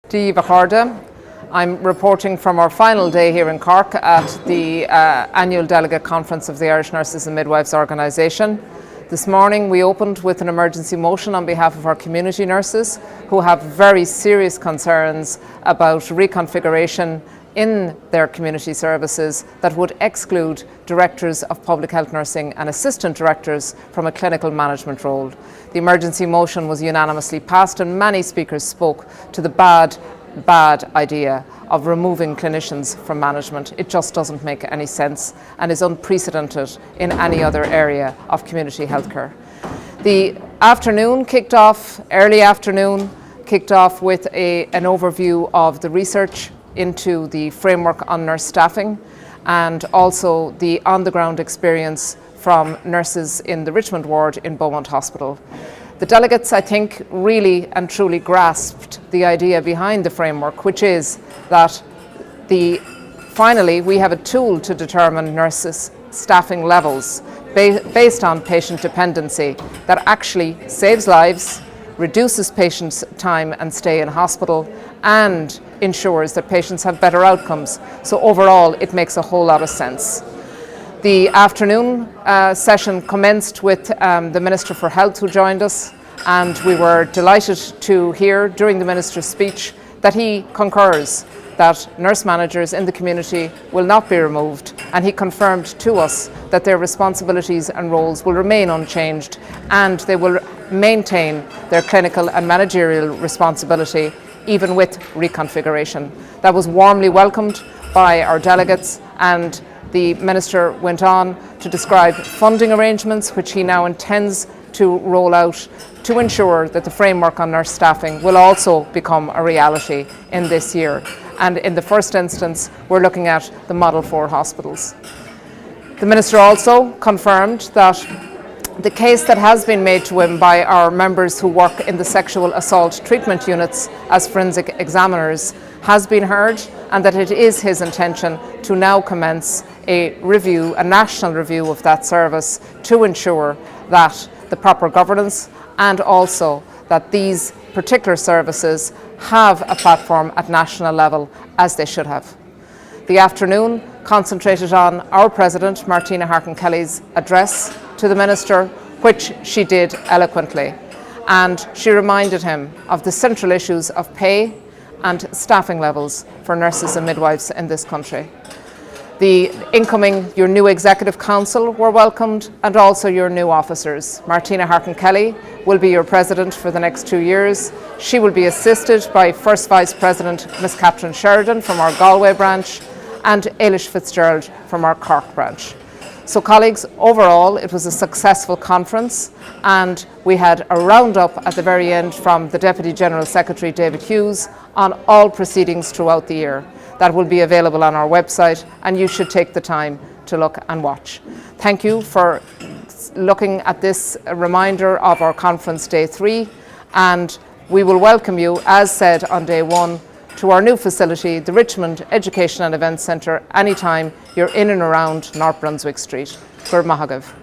Sheaghdha. I'm reporting from our final day here in Cork at the annual delegate conference of the Irish Nurses and Midwives Organisation. This morning we opened with an emergency motion on behalf of our community nurses who have very serious concerns about reconfiguration in their community services that would exclude directors of public health nursing and assistant directors from a clinical management role. The emergency motion was unanimously passed and many speakers spoke to the bad idea of removing clinicians from management. It just doesn't make any sense and is unprecedented in any other area of community healthcare. The early afternoon kicked off with an overview of the research into the framework on nurse staffing and also the on-the-ground experience from nurses in the Richmond ward in Beaumont Hospital. The delegates, I think, really and truly grasped the idea behind the framework, which is that finally we have a tool to determine nurses' staffing levels based on patient dependency that actually saves lives, reduces patients' time and stay in hospital, and ensures that patients have better outcomes. So overall, it makes a whole lot of sense. The afternoon session commenced with the Minister for Health, who joined us, and we were delighted to hear during the Minister's speech that he concurs that nurse managers in the community will not be removed, and he confirmed to us that their responsibilities and roles will remain unchanged and they will maintain their clinical and managerial responsibility even with reconfiguration. That was warmly welcomed by our delegates, and the Minister went on to describe funding arrangements which he now intends to roll out to ensure that the framework on nurse staffing will also become a reality in this year. And in the first instance, we're looking at the Model 4 hospitals. The Minister also confirmed that the case that has been made to him by our members who work in the sexual assault treatment units as forensic examiners has been heard, and that it is his intention to now commence a national review of that service to ensure that the proper governance and also that these particular services have a platform at national level as they should have. The afternoon concentrated on our President, Martina Harkin-Kelly's address to the Minister, which she did eloquently, and she reminded him of the central issues of pay and staffing levels for nurses and midwives in this country. Your new Executive Council were welcomed, and also your new officers. Martina Harkin-Kelly will be your President for the next 2 years. She will be assisted by First Vice President Ms. Catherine Sheridan from our Galway branch and Ailish Fitzgerald from our Cork branch. So colleagues, overall it was a successful conference, and we had a roundup at the very end from the Deputy General Secretary David Hughes on all proceedings throughout the year. That will be available on our website, and you should take the time to look and watch. Thank you for looking at this reminder of our conference day 3, and we will welcome you, as said on day 1, to our new facility, the Richmond Education and Events Centre, anytime you're in and around North Brunswick Street. Gur Mahagav.